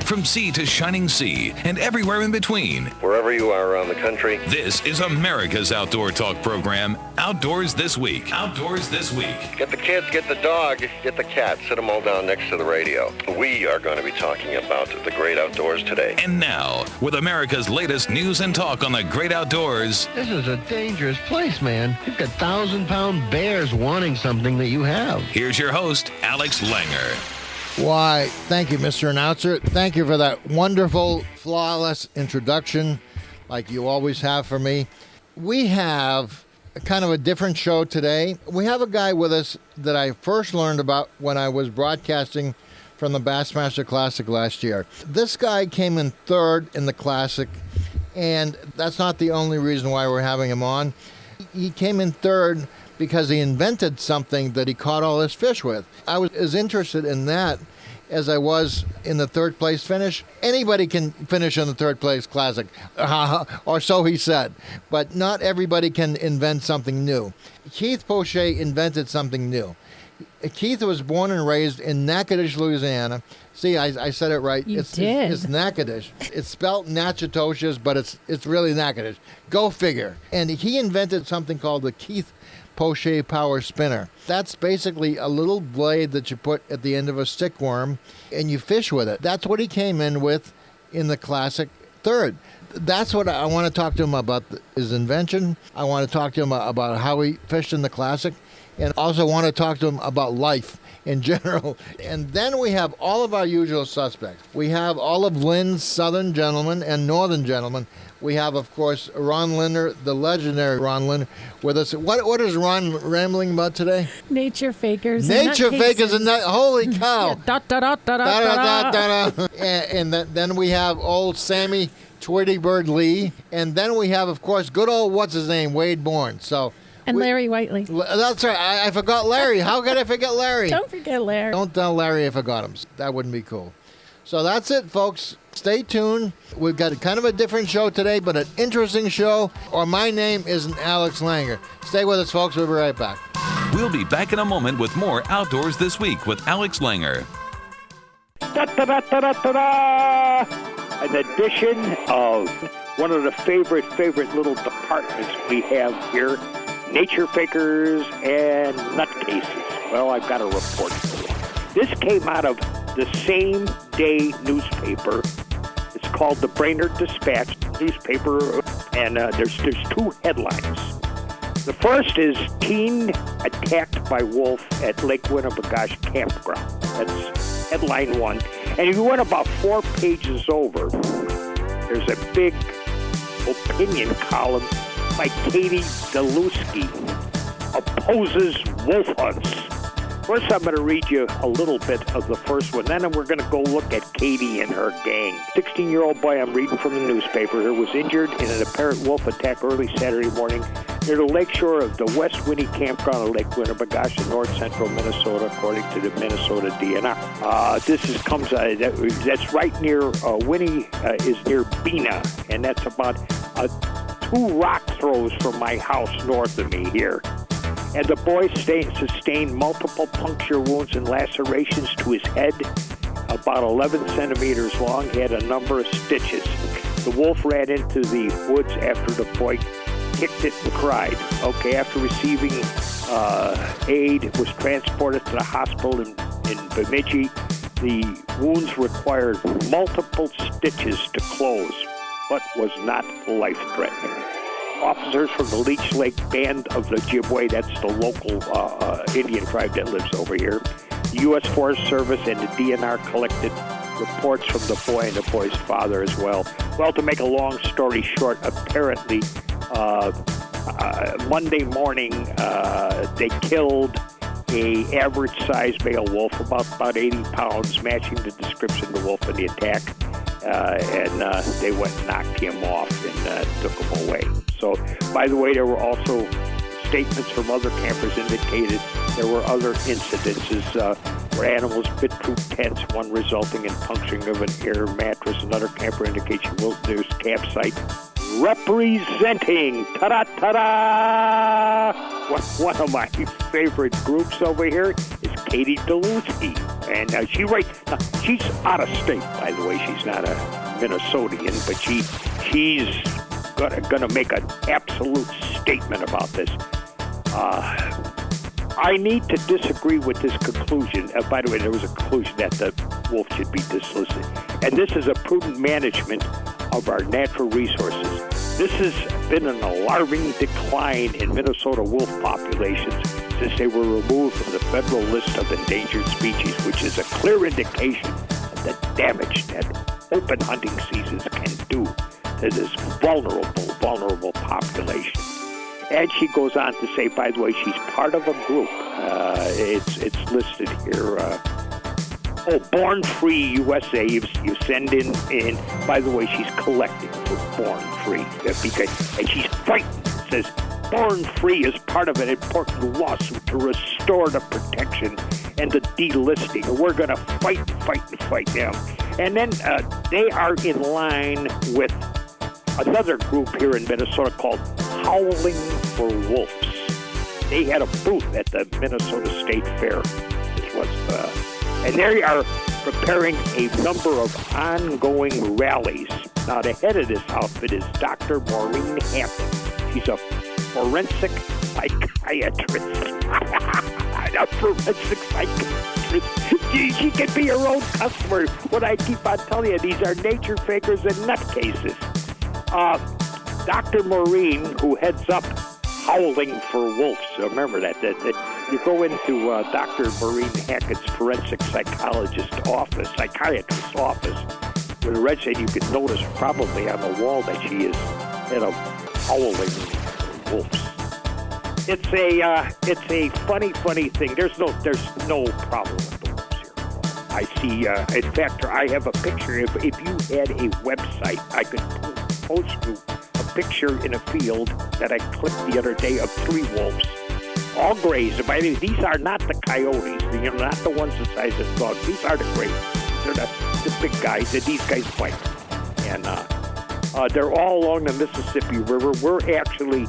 from sea to shining sea and everywhere in between. Wherever you are around the country. This is America's Outdoor Talk program, Outdoors This Week. Outdoors This Week. Get the kids, get the dog, get the cat. Sit them all down next to the radio. We are going to be talking about the great outdoors today. And now, with America's latest news and talk on the great outdoors. This is a dangerous place, man. You've got 1,000-pound bears wanting something that you have. Here's your host, Alex Langer. Why, thank you, Mr. Announcer. Thank you for that wonderful, flawless introduction, like you always have for me. We have kind of a different show today. We have a guy with us that I first learned about when I was broadcasting from the Bassmaster Classic last year. This guy came in third in the Classic, and that's not the only reason why we're having him on. He came in third because he invented something that he caught all his fish with. I was as interested in that as I was in the third place finish. Anybody can finish in the third place Classic, or so he said, but not everybody can invent something new. Keith Poche invented something new. Keith was born and raised in Natchitoches, Louisiana. See, I said it right. You did. It's Natchitoches. It's spelled Natchitoches, but it's really Natchitoches. Go figure. And he invented something called the Keith Poche Power Spinner. That's basically a little blade that you put at the end of a stick worm, and you fish with it. That's what he came in with in the Classic third. That's what I want to talk to him about, his invention. I want to talk to him about how he fished in the Classic, and also want to talk to him about life in general. And then we have all of our usual suspects. We have all of Lynn's Southern gentlemen and Northern gentlemen. We have, of course, Ron Linder, the legendary Ron Linder, with us. What is Ron rambling about today? Nature fakers. Nature fakers and that. Holy cow. And then we have old Sammy Tweety Bird Lee. And then we have, of course, good old, what's his name, Wade Bourne. And Larry Whiteley. That's right. I forgot Larry. How could I forget Larry? Don't forget Larry. Don't tell Larry I forgot him. That wouldn't be cool. So that's it, folks. Stay tuned. We've got kind of a different show today, but an interesting show. Or my name isn't Alex Langer. Stay with us, folks. We'll be right back. We'll be back in a moment with more Outdoors This Week with Alex Langer. Da-da-da-da-da-da! An edition of one of the favorite little departments we have here, nature fakers and nutcases. Well, I've got a report for you. This came out of the same day newspaper. It's called the Brainerd Dispatch newspaper, and there's two headlines. The first is teen attacked by wolf at Lake Winnebagosh campground. That's headline one. And if you went about 4 pages over, there's a big opinion column by Katie Deluski, opposes wolf hunts. First, I'm going to read you a little bit of the first one. Then we're going to go look at Katie and her gang. 16-year-old boy, I'm reading from the newspaper here, was injured in an apparent wolf attack early Saturday morning near the lakeshore of the West Winnie campground of Lake Winnebagosh in north-central Minnesota, according to the Minnesota DNR. That's right near, Winnie is near Bena, and that's about 2 rock throws from my house north of me here. And the boy sustained multiple puncture wounds and lacerations to his head, about 11 centimeters long, had a number of stitches. The wolf ran into the woods after the boy kicked it and cried. Okay, after receiving aid, was transported to the hospital in Bemidji. The wounds required multiple stitches to close, but was not life-threatening. Officers from the Leech Lake Band of the Ojibwe, that's the local Indian tribe that lives over here, the U.S. Forest Service and the DNR collected reports from the boy and the boy's father as well. Well, to make a long story short, apparently Monday morning they killed a average-sized male wolf, about 80 pounds, matching the description of the wolf in the attack. And they went and knocked him off and took him away. So, by the way, there were also statements from other campers indicated there were other incidences where animals bit through tents, one resulting in puncturing of an air mattress. Another camper indicates a wilderness campsite. Representing, ta-da! One of my favorite groups over here is Katie Deluski. And she's out of state, by the way. She's not a Minnesotan, but she's gonna make an absolute statement about this. I need to disagree with this conclusion. By the way, there was a conclusion that the wolf should be dislisted. And this is a prudent management of our natural resources. This has been an alarming decline in Minnesota wolf populations since they were removed from the federal list of endangered species, which is a clear indication of the damage that open hunting seasons can do to this vulnerable population. And she goes on to say, by the way, she's part of a group. It's listed here. Born Free USA. You send in. By the way, she's collecting for Born Free and she's fighting. It says Born Free is part of an important lawsuit to restore the protection and the delisting. We're going to fight them. And then they are in line with another group here in Minnesota called Howling for Wolves. They had a booth at the Minnesota State Fair. And they are preparing a number of ongoing rallies. Now, the head of this outfit is Dr. Maureen Hampton. She's a forensic psychiatrist. A forensic psychiatrist. She can be her own customer. What I keep on telling you, these are nature fakers and nutcases. Dr. Maureen, who heads up Howling for Wolves. So remember that you go into Dr. Maureen Hackett's forensic psychiatrist's office, with a red shade. You can notice probably on the wall that she is in a Howling for Wolves. It's a funny thing. There's no problem with the wolves here. I see. In fact, I have a picture. If you had a website, I could post you a picture in a field that I clipped the other day of 3 wolves, all grazed. By the way, these are not the coyotes. Not the ones the size of dogs. These are the grazed. They're the big guys that these guys fight. And they're all along the Mississippi River. We're actually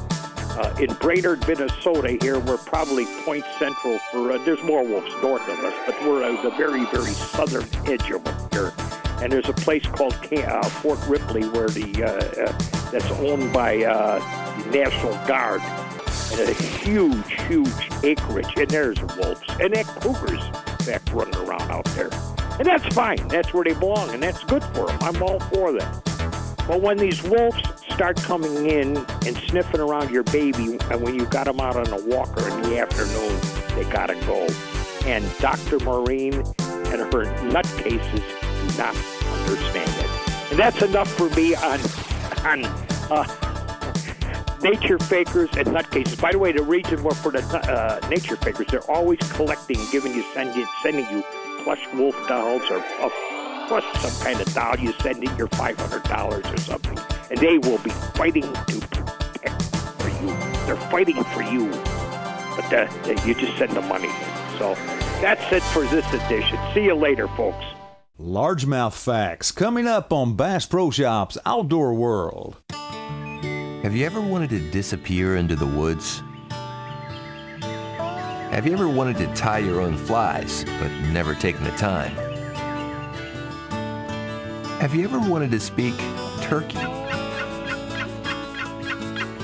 in Brainerd, Minnesota here. We're probably point central for, there's more wolves north of us, but we're at the very, very southern edge of them here. And there's a place called Fort Ripley where that's owned by the National Guard. And a huge acreage. And there's wolves. And that cougars, in fact, running around out there. And that's fine. That's where they belong. And that's good for them. I'm all for that. But when these wolves start coming in and sniffing around your baby, and when you got them out on a walker in the afternoon, they got to go. And Dr. Maureen and her nutcases do not understand it. And that's enough for me on nature fakers and nutcases. By the way, the reason we're for the nature fakers, they're always collecting, sending you plush wolf dolls or plus some kind of doll. You send in your $500 or something, and they will be fighting to protect for you. They're fighting for you, but you just send the money. So that's it for this edition. See you later, folks. Largemouth facts coming up on Bass Pro Shops Outdoor World. Have you ever wanted to disappear into the woods? Have you ever wanted to tie your own flies, but never taken the time? Have you ever wanted to speak turkey?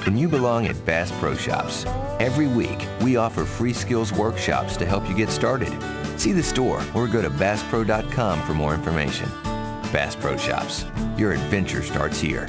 Then you belong at Bass Pro Shops. Every week, we offer free skills workshops to help you get started. See the store or go to BassPro.com for more information. Bass Pro Shops. Your adventure starts here.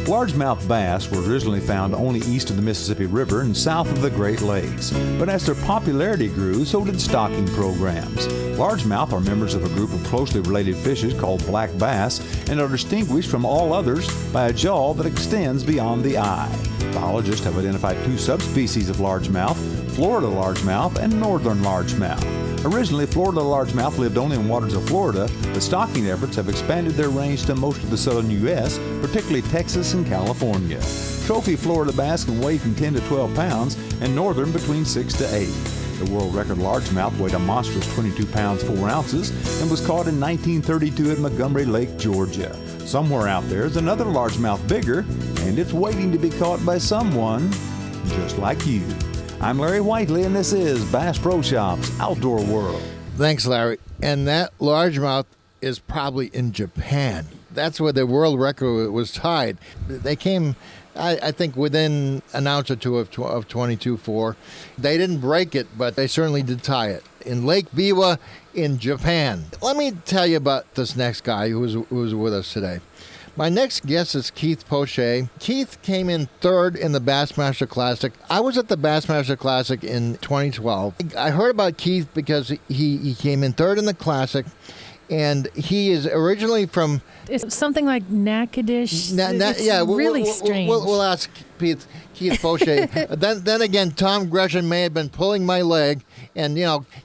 Largemouth bass were originally found only east of the Mississippi River and south of the Great Lakes. But as their popularity grew, so did stocking programs. Largemouth are members of a group of closely related fishes called black bass and are distinguished from all others by a jaw that extends beyond the eye. Biologists have identified 2 subspecies of largemouth, Florida largemouth and northern largemouth. Originally, Florida largemouth lived only in waters of Florida, but stocking efforts have expanded their range to most of the southern U.S., particularly Texas and California. Trophy Florida bass can weigh from 10 to 12 pounds, and northern between 6 to 8. The world record largemouth weighed a monstrous 22 pounds 4 ounces and was caught in 1932 at Montgomery Lake, Georgia. Somewhere out there is another largemouth bigger, and it's waiting to be caught by someone just like you. I'm Larry Whiteley, and this is Bass Pro Shops Outdoor World. Thanks, Larry. And that largemouth is probably in Japan. That's where the world record was tied. They came, I think, within an ounce or two of 22.4. They didn't break it, but they certainly did tie it in Lake Biwa in Japan. Let me tell you about this next guy who was with us today. My next guest is Keith Poche. Keith came in third in the Bassmaster Classic. I was at the Bassmaster Classic in 2012. I heard about Keith because he came in third in the Classic, and he is originally from... It's something like Natchitoches. Yeah, really strange. We'll ask Keith Poche. then again, Tom Gresham may have been pulling my leg, and,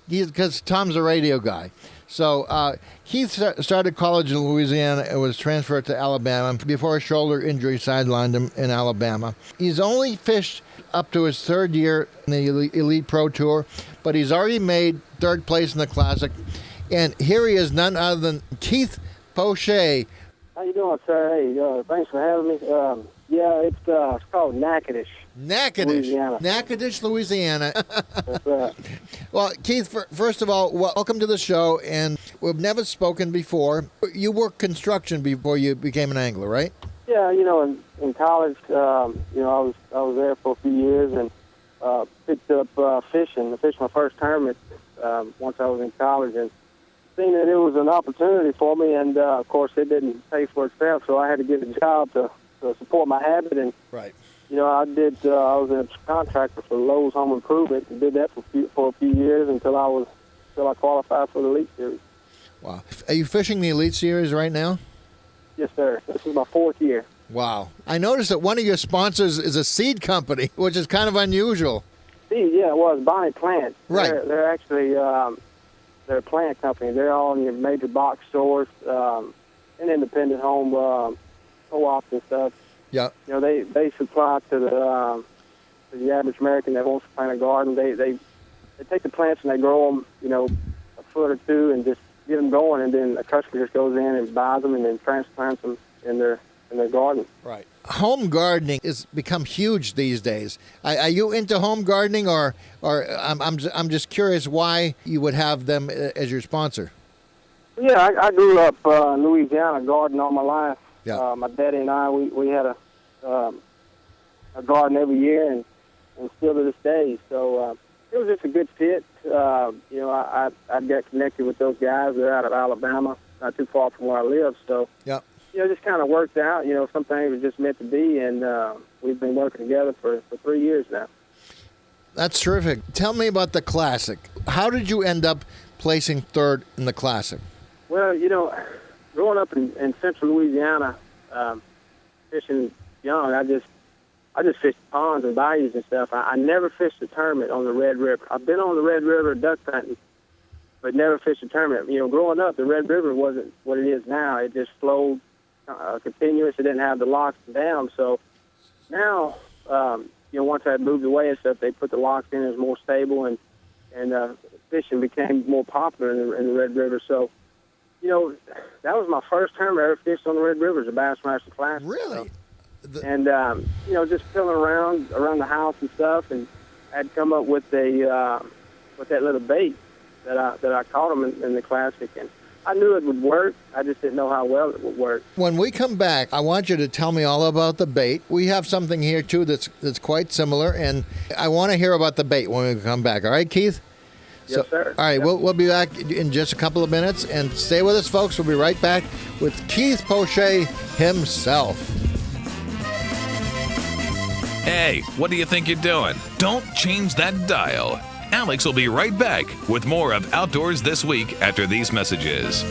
because Tom's a radio guy. So Keith started college in Louisiana and was transferred to Alabama before a shoulder injury sidelined him in Alabama. He's only fished up to his third year in the Elite Pro Tour, but he's already made third place in the Classic. And here he is, none other than Keith Poche. How you doing, sir? Hey, thanks for having me. It's called Natchitoches. Natchitoches, Louisiana. That's right. Well, Keith, first of all, welcome to the show. And we've never spoken before. You worked construction before you became an angler, right? Yeah, in college, I was there for a few years and picked up fishing. I fished my first tournament once I was in college, and seen that it was an opportunity for me. And of course, it didn't pay for itself, so I had to get a job to support my habit. And right. I was a contractor for Lowe's Home Improvement and did that for a few years until I qualified for the Elite Series. Wow. Are you fishing the Elite Series right now? Yes, sir. This is my fourth year. Wow. I noticed that one of your sponsors is a seed company, which is kind of unusual. Seed, yeah, it was Bonnie Plant. Right. They're actually they're a plant company. They're all in your major box stores and independent home co-ops and stuff. Yeah. They supply to the average American that wants to plant a garden. They take the plants and they grow them, a foot or two, and just get them going. And then a customer just goes in and buys them and then transplants them in their garden. Right. Home gardening has become huge these days. Are you into home gardening, or I'm just curious why you would have them as your sponsor? Yeah, I grew up in Louisiana, gardening all my life. Yeah. My daddy and I, we had a garden every year, and still to this day. So it was just a good fit. I got connected with those guys. They're out of Alabama, not too far from where I live. So yeah. It just kind of worked out. Some things were just meant to be, and we've been working together for 3 years now. That's terrific. Tell me about the Classic. How did you end up placing third in the Classic? Well, growing up in central Louisiana, fishing young, I just fished ponds and bayous and stuff. I never fished a tournament on the Red River. I've been on the Red River duck hunting, but never fished a tournament. Growing up, the Red River wasn't what it is now. It just flowed continuous. It didn't have the locks down. So now, once I moved away and stuff, they put the locks in. It was more stable, and fishing became more popular in the Red River. So, that was my first tournament I ever fished on the Red River, the Bassmaster Classic. Really? And just filling around the house and stuff, and I'd come up with that little bait that I caught them in the Classic, and I knew it would work. I just didn't know how well it would work. When we come back, I want you to tell me all about the bait. We have something here too that's quite similar, and I want to hear about the bait when we come back. All right, Keith? Yes, sir. All right, yep. We'll be back in just a couple of minutes, and stay with us, folks. We'll be right back with Keith Poche himself. Hey, what do you think you're doing? Don't change that dial. Alex will be right back with more of Outdoors This Week after these messages.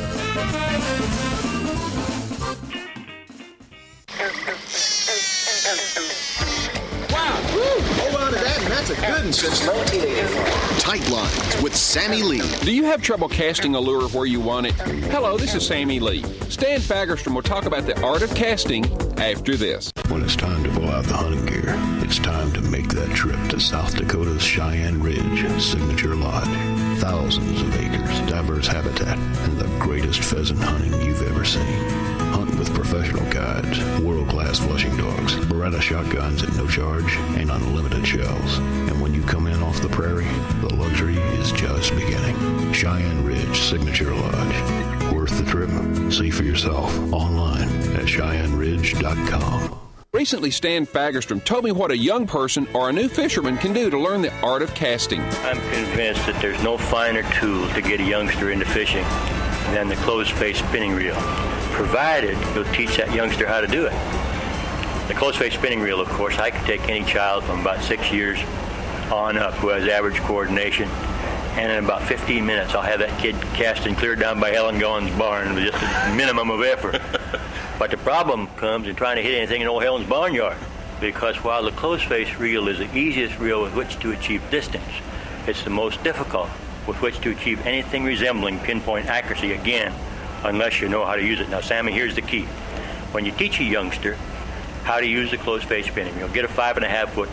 That's a good one since 1984. Tight Lines with Sammy Lee. Do you have trouble casting a lure where you want it? Hello, this is Sammy Lee. Stan Fagerstrom will talk about the art of casting after this. When it's time to pull out the hunting gear, it's time to make that trip to South Dakota's Cheyenne Ridge Signature Lodge. Thousands of acres, diverse habitat, and the greatest pheasant hunting you've ever seen. Hunt with with professional guides, world-class flushing dogs, Beretta shotguns at no charge, and unlimited shells. And when you come in off the prairie, the luxury is just beginning. Cheyenne Ridge Signature Lodge. Worth the trip? See for yourself online at CheyenneRidge.com. Recently, Stan Fagerstrom told me what a young person or a new fisherman can do to learn the art of casting. I'm convinced that there's no finer tool to get a youngster into fishing than the closed-face spinning reel, provided you'll teach that youngster how to do it. The closed-face spinning reel, of course, I can take any child from about 6 years on up who has average coordination, and in about 15 minutes I'll have that kid casting clear down by Helen Gaughan's barn with just a minimum of effort. But the problem comes in trying to hit anything in old Helen's barnyard, because while the closed-face reel is the easiest reel with which to achieve distance, it's the most difficult with which to achieve anything resembling pinpoint accuracy, again, unless you know how to use it. Now, Sammy, here's the key. When you teach a youngster how to use the closed-face spinning reel, get a 5.5-foot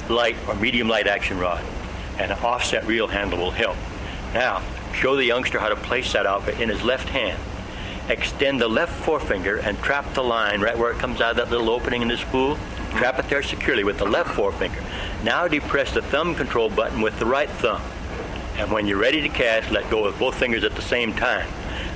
light or medium light action rod, and an offset reel handle will help. Now, show the youngster how to place that outfit in his left hand. Extend the left forefinger and trap the line right where it comes out of that little opening in the spool. Trap it there securely with the left forefinger. Now depress the thumb control button with the right thumb. And when you're ready to cast, let go with both fingers at the same time.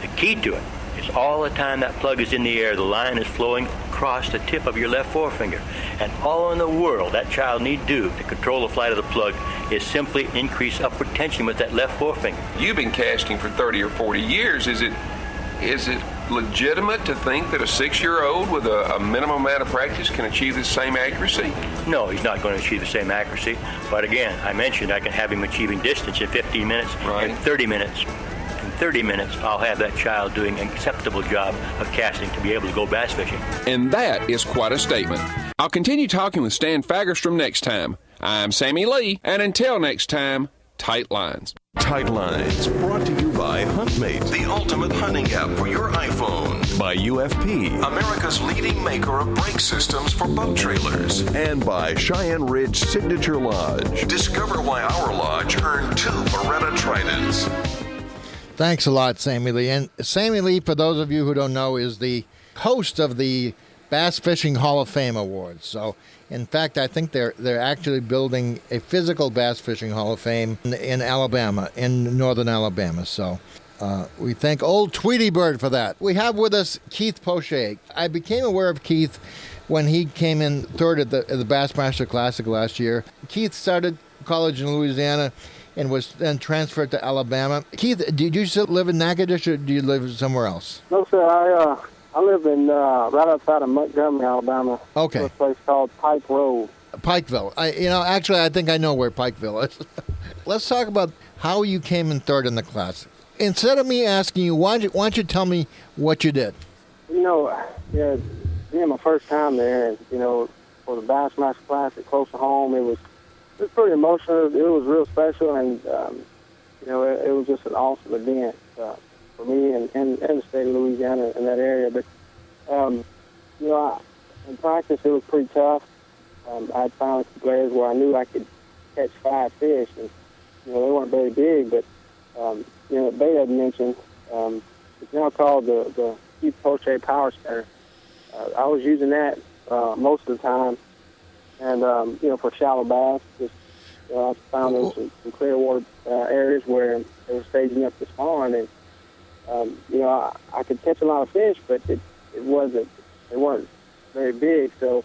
The key to it is all the time that plug is in the air, the line is flowing across the tip of your left forefinger. And all in the world that child need do to control the flight of the plug is simply increase upward tension with that left forefinger. You've been casting for 30 or 40 years. Is it legitimate to think that a 6-year-old with a minimum amount of practice can achieve the same accuracy? No, he's not going to achieve the same accuracy. But again, I mentioned I can have him achieving distance in 15 minutes and 30 minutes. In 30 minutes, I'll have that child doing an acceptable job of casting to be able to go bass fishing. And that is quite a statement. I'll continue talking with Stan Fagerstrom next time. I'm Sammy Lee, and until next time, tight lines. Tight Lines, brought to you by HuntMate, the ultimate hunting app for your iPhone. By UFP, America's leading maker of brake systems for boat trailers. And by Cheyenne Ridge Signature Lodge. Discover why our lodge earned 2 Beretta Tridents. Thanks a lot, Sammy Lee. And Sammy Lee, for those of you who don't know, is the host of the Bass Fishing Hall of Fame Awards. So, in fact, I think they're actually building a physical Bass Fishing Hall of Fame in Alabama, in northern Alabama. So we thank old Tweety Bird for that. We have with us Keith Poche. I became aware of Keith when he came in third at the Bassmaster Classic last year. Keith started college in Louisiana and was then transferred to Alabama. Keith, did you still live in Natchitoches, or do you live somewhere else? No, sir. I live in right outside of Montgomery, Alabama. Okay. A place called Pike Road. Pikeville. Actually, I think I know where Pikeville is. Let's talk about how you came in third in the class. Instead of me asking you, why don't you tell me what you did? Being my first time there, for the Bassmaster Classic close to home, it was pretty emotional. It was real special, and it was just an awesome event for me and the state of Louisiana in that area. But in practice it was pretty tough. I had found some players where I knew I could catch 5 fish, and they weren't very big. But they had mentioned it's now called the Keith Poche Power Center. I was using that most of the time, and for shallow bass, I found there was some clear water areas where they were staging up to spawn, and I could catch a lot of fish, but they weren't very big. So,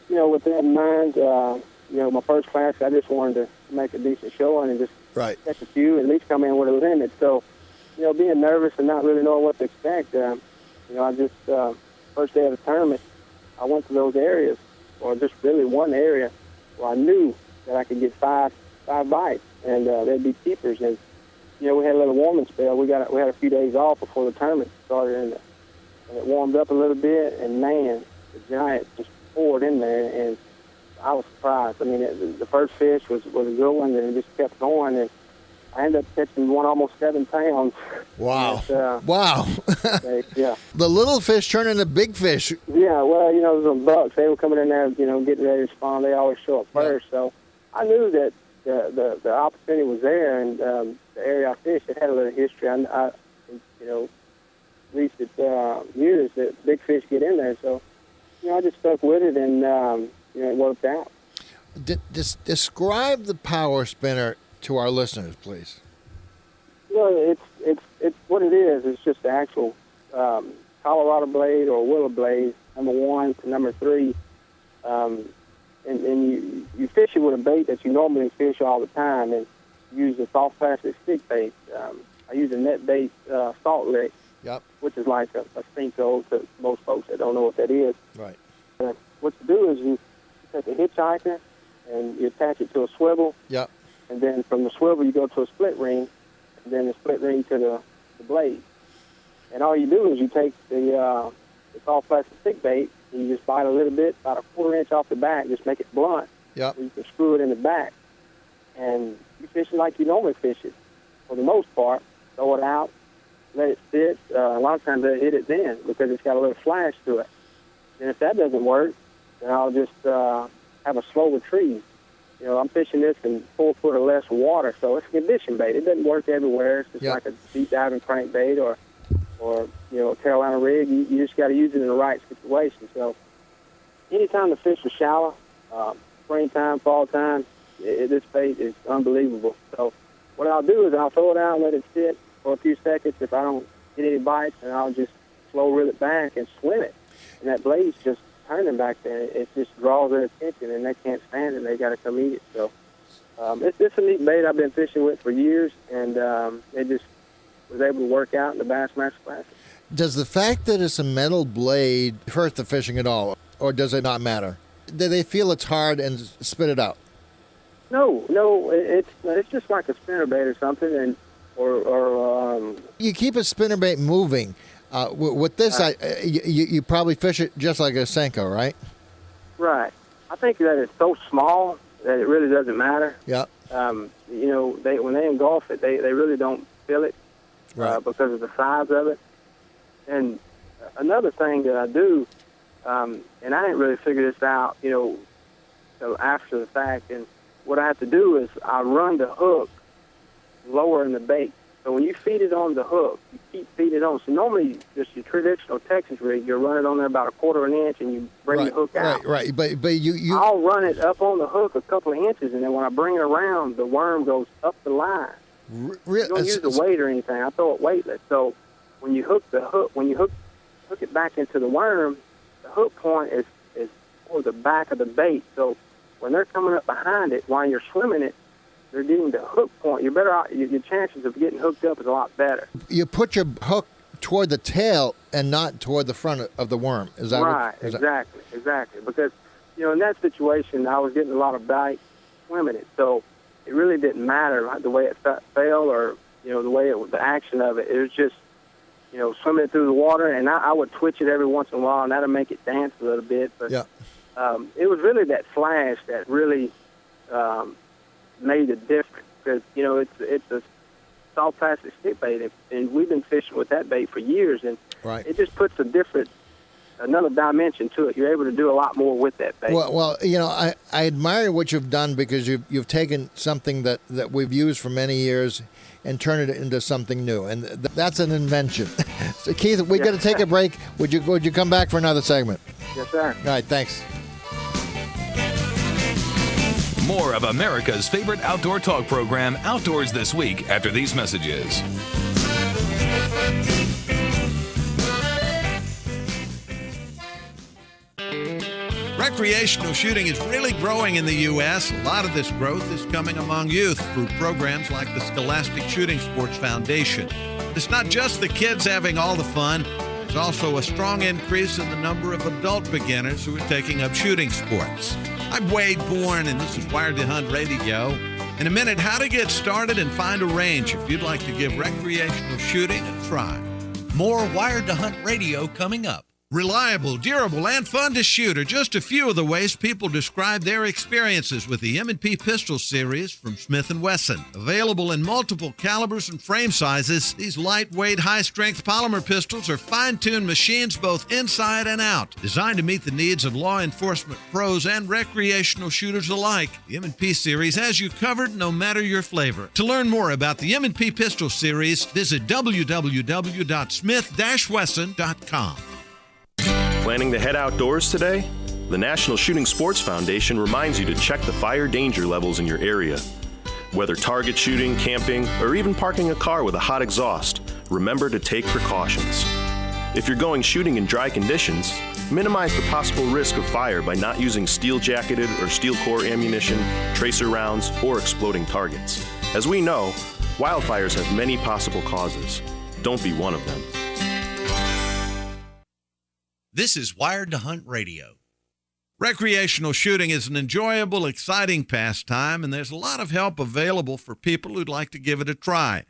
with that in mind, my first class, I just wanted to make a decent showing and just catch a few, at least come in with a limit. So, being nervous and not really knowing what to expect, I just, first day of the tournament, I went to those areas, or just really one area where I knew that I could get five bites, and they'd be keepers. And we had a little warming spell. We had a few days off before the tournament started, and it warmed up a little bit. And man, the giant just poured in there, and I was surprised. I mean, the first fish was a good one, and it just kept going, and I ended up catching one almost 7 pounds. Wow! Wow! Yeah. The little fish turn into big fish. Yeah. Well, those bucks, they were coming in there, getting ready to spawn. They always show up first, so I knew that the opportunity was there, and the area I fished, it had a little history. I recent years that big fish get in there. So, I just stuck with it, and it worked out. Describe the power spinner to our listeners, please. Well, it's what it is. It's just the actual Colorado blade or willow blade, number 1 to number 3. And you fish it with a bait that you normally fish all the time, and use a soft plastic stick bait. I use a net-based salt lick, which is like a Cinco to most folks that don't know what that is. Right. What you do is you take a hitchhiker and you attach it to a swivel. Yep. And then from the swivel you go to a split ring, and then the split ring to the blade. And all you do is you take the soft plastic stick bait and you just bite a little bit, about a 1/4 inch off the back, just make it blunt. Yep. So you can screw it in the back. And you fish it like you normally fish it. For the most part, throw it out, let it sit. A lot of times they hit it then because it's got a little flash to it. And if that doesn't work, then I'll just have a slow retrieve. I'm fishing this in 4 foot or less water, so it's a condition bait. It doesn't work everywhere. It's just like a deep diving crankbait or a Carolina rig. You just got to use it in the right situation. So anytime the fish are shallow, springtime, fall time, this bait is unbelievable. So what I'll do is I'll throw it out and let it sit for a few seconds. If I don't get any bites, then I'll just slow reel it back and swim it. And that blade's just turning back there. It just draws their attention, and they can't stand it. They got to come eat it. So it's a neat bait I've been fishing with for years, and it just was able to work out in the Bassmaster Classic. Does the fact that it's a metal blade hurt the fishing at all, or does it not matter? Do they feel it's hard and spit it out? No, it's just like a spinnerbait or something, and or you keep a spinnerbait moving. With this, you probably fish it just like a Senko, right? Right. I think that it's so small that it really doesn't matter. Yeah. When they engulf it, they really don't feel it because of the size of it. And another thing that I do, and I didn't really figure this out, till after the fact. And what I have to do is I run the hook lower in the bait. So when you feed it on the hook, you keep feeding it on. So normally, just your traditional Texas rig, you're running on there about a 1/4 inch, and you bring the hook out. Right. But you I'll run it up on the hook a couple of inches, and then when I bring it around, the worm goes up the line. You don't use the weight or anything. I throw it weightless. So when you hook it back into the worm, the hook point is toward the back of the bait. So when they're coming up behind it while you're swimming it, they're getting the hook point. You're better out. Your chances of getting hooked up is a lot better. You put your hook toward the tail and not toward the front of the worm. Is that right? Exactly. Because in that situation, I was getting a lot of bites swimming it, so it really didn't matter the way it fell or the way the action of it. It was just swimming it through the water, and I would twitch it every once in a while, and that'll make it dance a little bit. But it was really that flash that really made a difference because it's a soft plastic stick bait, and we've been fishing with that bait for years, and it just puts another dimension to it. You're able to do a lot more with that bait. Well, I admire what you've done because you've taken something that we've used for many years and turned it into something new, and that's an invention. So Keith, we got to take a break. Would you come back for another segment? Yes, sir. All right, thanks. More of America's favorite outdoor talk program, Outdoors This Week, after these messages. Recreational shooting is really growing in the U.S. A lot of this growth is coming among youth through programs like the Scholastic Shooting Sports Foundation. It's not just the kids having all the fun. There's also a strong increase in the number of adult beginners who are taking up shooting sports. I'm Wade Bourne, and this is Wired to Hunt Radio. In a minute, how to get started and find a range if you'd like to give recreational shooting a try. More Wired to Hunt Radio coming up Reliable, durable, and fun to shoot are just a few of the ways people describe their experiences with the M&P Pistol Series from Smith & Wesson. Available in multiple calibers and frame sizes, these lightweight, high-strength polymer pistols are fine-tuned machines both inside and out, designed to meet the needs of law enforcement pros and recreational shooters alike. The M&P Series has you covered no matter your flavor. To learn more about the M&P Pistol Series, visit www.smith-wesson.com. Planning to head outdoors today? The National Shooting Sports Foundation reminds you to check the fire danger levels in your area. Whether target shooting, camping, or even parking a car with a hot exhaust, remember to take precautions. If you're going shooting in dry conditions, minimize the possible risk of fire by not using steel-jacketed or steel core ammunition, tracer rounds, or exploding targets. As we know, wildfires have many possible causes. Don't be one of them. This is Wired to Hunt Radio. Recreational shooting is an enjoyable, exciting pastime, and there's a lot of help available for people who'd like to give it a try.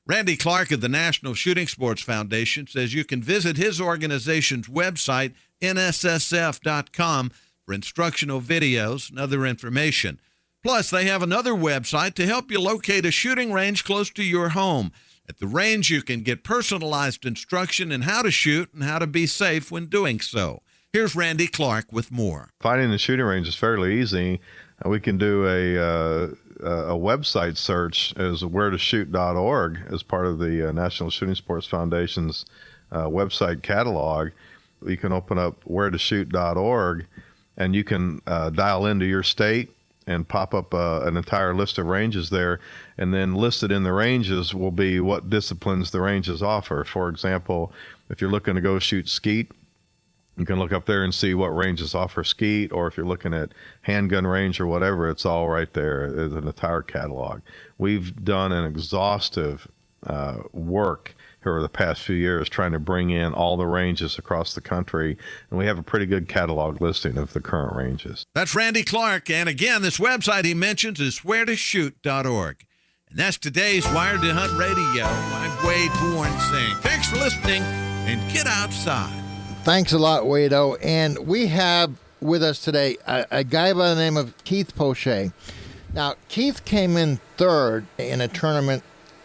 Randy Clark of the National Shooting Sports Foundation says you can visit his organization's website, nssf.com, for instructional videos and other information. Plus, they have another website to help you locate a shooting range close to your home. At the range, you can get personalized instruction in how to shoot and how to be safe when doing so. Here's Randy Clark with more. Finding the shooting range is fairly easy. We can do a website search as wheretoshoot.org as part of the National Shooting Sports Foundation's website catalog. You can open up wheretoshoot.org, and you can dial into your state and pop up an entire list of ranges there, and then listed in the ranges will be what disciplines the ranges offer. For example, if you're looking to go shoot skeet, you can look up there and see what ranges offer skeet, or if you're looking at handgun range or whatever, it's all right there. There's an entire catalog. We've done an exhaustive work over the past few years trying to bring in all the ranges across the country, and we have a pretty good catalog listing of the current ranges. That's Randy Clark, and again, this website he mentions is wheretoshoot.org. And that's today's Wired to Hunt Radio. I'm Wade Bourne saying thanks for listening, and get outside. Thanks a lot, Wado. And we have with us today a guy by the name of Keith Poche. Now, Keith came in third in a tournament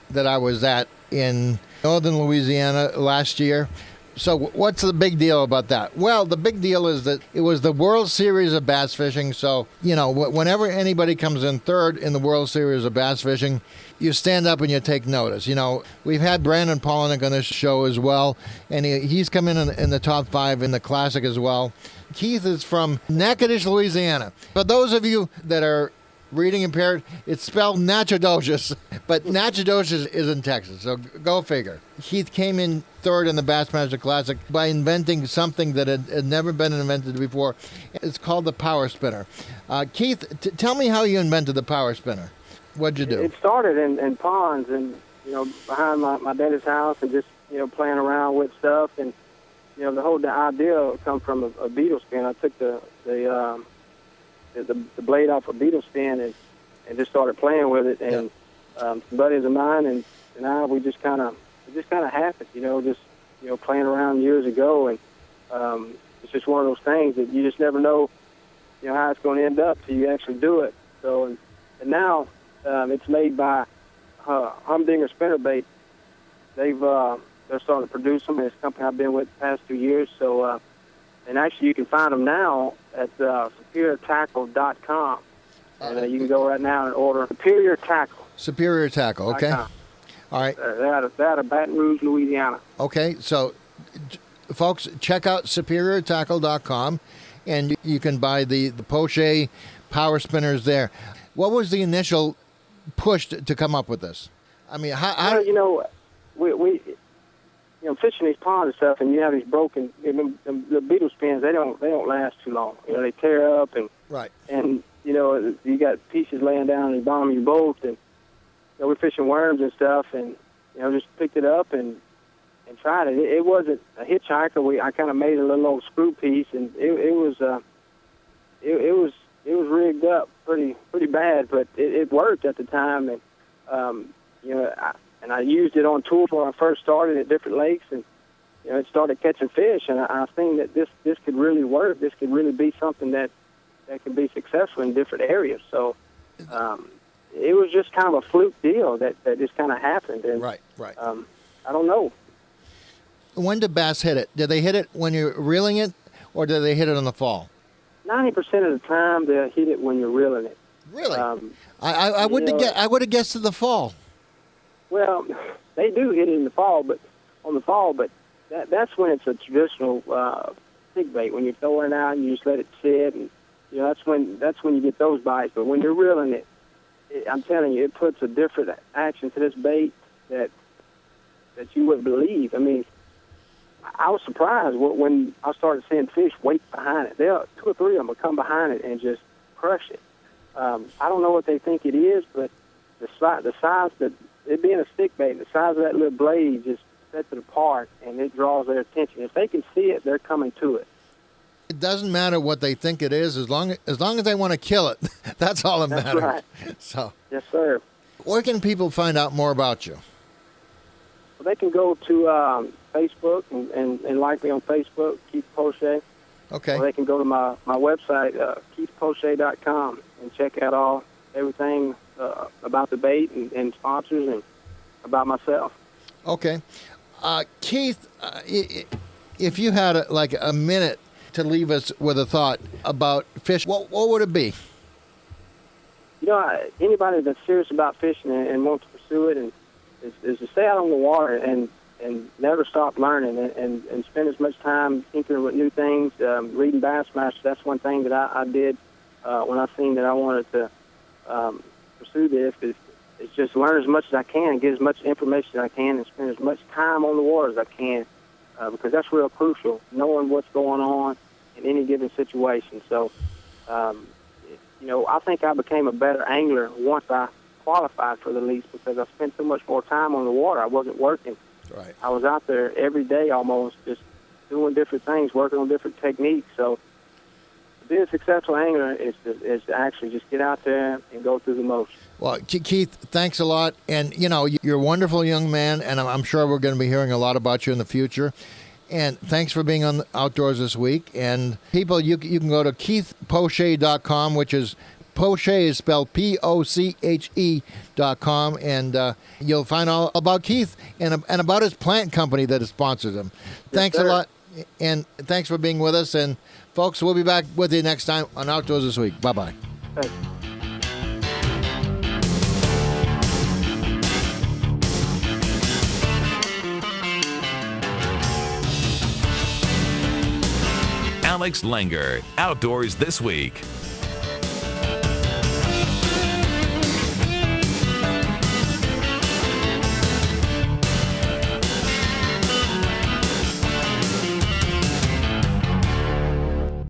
that I was at in northern Louisiana last year. So what's the big deal about that? Well, the big deal is that it was the World Series of bass fishing. So, you know, whenever anybody comes in third in the World Series of bass fishing, you stand up and you take notice. You know, we've had Brandon Polinick on this show as well, and he's come in the top 5 in the Classic as well. Keith is from Natchitoches, Louisiana. For those of you that are reading impaired, it's spelled Natchitoches, but Natchitoches is in Texas, so go figure. Keith came in third in the Bassmaster Classic by inventing something that had never been invented before. It's called the power spinner. Keith, tell me how you invented the power spinner. What'd you do? It started in ponds and, you know, behind my daddy's house, and just, you know, playing around with stuff. And, you know, the whole idea come from a beetle spin. I took the blade off a beetle spin and just started playing with it. And some buddies of mine and I, we just kind of happened, you know, just, you know, playing around years ago. And it's just one of those things that you just never know, you know, how it's going to end up till you actually do it. So, and now it's made by Humdinger Spinnerbait. They're starting to produce them. It's a company I've been with the past 2 years. So, and actually you can find them now at superiortackle.com. And you can go right now and order Superior Tackle. Superior Tackle, okay. All right. They're out of Baton Rouge, Louisiana. Okay, so folks, check out superiortackle.com, and you can buy the Poche power spinners there. What was the initial push to come up with this? I mean, how well, you know, we you know, fishing these ponds and stuff, and you have these broken, the beetle spins, they don't last too long. You know, they tear up, and right. And you know, you got pieces laying down in the bottom of your boat, and you know, we're fishing worms and stuff, and you know, just picked it up and tried it. It wasn't a hitchhiker. I kind of made a little old screw piece, and it was rigged up pretty bad, but it worked at the time, and you know, I used it on tour when I first started at different lakes, and it started catching fish, and I seen that this could really work. This could really be something that could be successful in different areas. So it was just kind of a fluke deal that just kind of happened. And, right. I don't know. When did bass hit it? Did they hit it when you're reeling it, or did they hit it in the fall? 90% of the time, they'll hit it when you're reeling it. Really? I would have guessed in the fall. Well, they do hit it in the fall, but that's when it's a traditional stick bait. When you're throwing it out and you just let it sit, and that's when you get those bites. But when you're reeling it, I'm telling you, it puts a different action to this bait that you wouldn't believe. I mean, I was surprised when I started seeing fish wait behind it. 2 or 3 of them will come behind it and just crush it. I don't know what they think it is, but the size that it being a stick bait, the size of that little blade just sets it apart, and it draws their attention. If they can see it, they're coming to it. It doesn't matter what they think it is, as long as they want to kill it. That's all that matters. Right. So, yes, sir. Where can people find out more about you? Well, they can go to Facebook and like me on Facebook, Keith Poche. Okay. Or they can go to my website, KeithPoche.com, and check out everything about the bait and sponsors and about myself. Okay. Keith, if you had a minute to leave us with a thought about fish, what would it be? Anybody that's serious about fishing and wants to pursue it and is to stay out on the water and never stop learning and spend as much time tinkering with new things, reading Bassmaster. That's one thing that I did when I seen that I wanted to pursue this. Is just learn as much as I can, get as much information as I can, and spend as much time on the water as I can, because that's real crucial, knowing what's going on in any given situation. So, I think I became a better angler once I qualified for the lease, because I spent so much more time on the water. I wasn't working. Right. I was out there every day almost, just doing different things, working on different techniques. So to be a successful angler is to actually just get out there and go through the motions. Well, Keith, thanks a lot. And, you're a wonderful young man, and I'm sure we're going to be hearing a lot about you in the future. And thanks for being on Outdoors This Week. And people, you can go to KeithPoche.com, which is Poche is spelled POCHE.com, and you'll find all about Keith and about his plant company that has sponsored him. Thanks a lot, and thanks for being with us. And folks, we'll be back with you next time on Outdoors This Week. Bye-bye. Thanks. Alex Langer, Outdoors This Week.